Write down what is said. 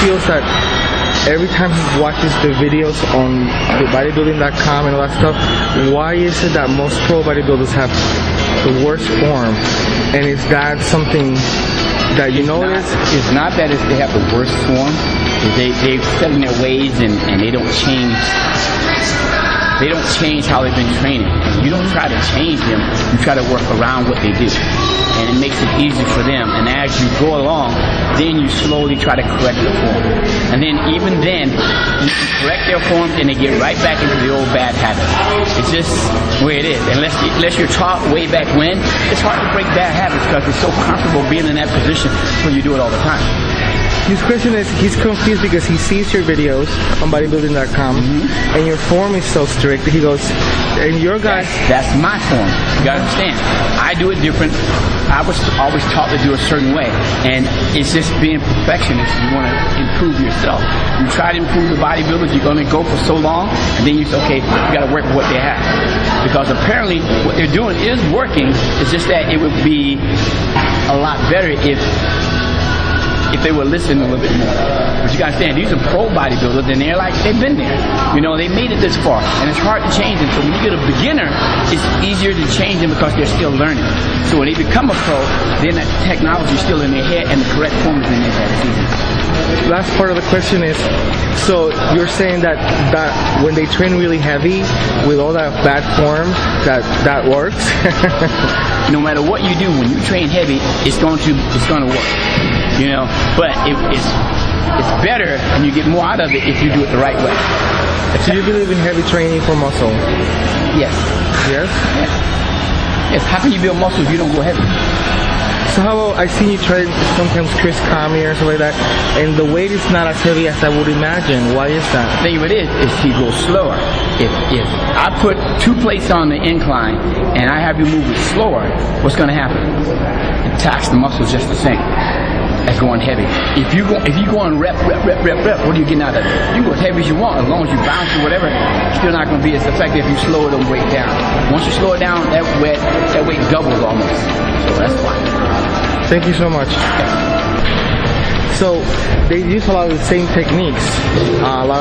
feels that every time he watches the videos on the bodybuilding.com and all that stuff, why is it that most pro bodybuilders have the worst form? And is that something that you notice? It's not that they have the worst form. They've set in their ways and they don't change. They don't change how they've been training. You don't try to change them. You try to work around what they do. And it makes it easy for them. And as you go along, then you slowly try to correct the form. And then even then, you can correct their form and they get right back into the old bad habit. It's just the way it is. Unless you're taught way back when, it's hard to break bad habits because it's so comfortable being in that position when you do it all the time. His question is, he's confused because he sees your videos on bodybuilding.com and your form is so strict. He goes, and your guys... That's my form. You gotta understand. I do it different. I was always taught to do a certain way. And it's just being perfectionist. You want to improve yourself. You try to improve the bodybuilders, you're going to go for so long, and then you say, okay, you got to work with what they have. Because apparently what they're doing is working. It's just that it would be a lot better if they were listening a little bit more. But you gotta understand, these are pro bodybuilders and they've been there. You know, they made it this far. And it's hard to change them. So when you get a beginner, it's easier to change them because they're still learning. So when they become a pro, then that technology is still in their head and the correct form is in their head. It's easy. Last part of the question is, so you're saying that when they train really heavy with all that bad form, that works? No matter what you do, when you train heavy, it's going to work. You know, but it's better and you get more out of it if you do it the right way. So you believe in heavy training for muscle? Yes. Yes? Yes. How can you build muscle if you don't go heavy? So how about, I see you train sometimes Chris Kami or something like that, and the weight is not as heavy as I would imagine. Why is that? The thing of it is he goes slower. If I put 2 plates on the incline and I have you move it slower, what's going to happen? It attacks the muscles just the same as going heavy. If you go on rep, what are you getting out of it? You can go as heavy as you want, as long as you bounce or whatever, it's still not going to be as effective if you slow the weight down. Once you slow it down, that weight doubles almost. So that's why. Thank you so much. So they use a lot of the same techniques. A lot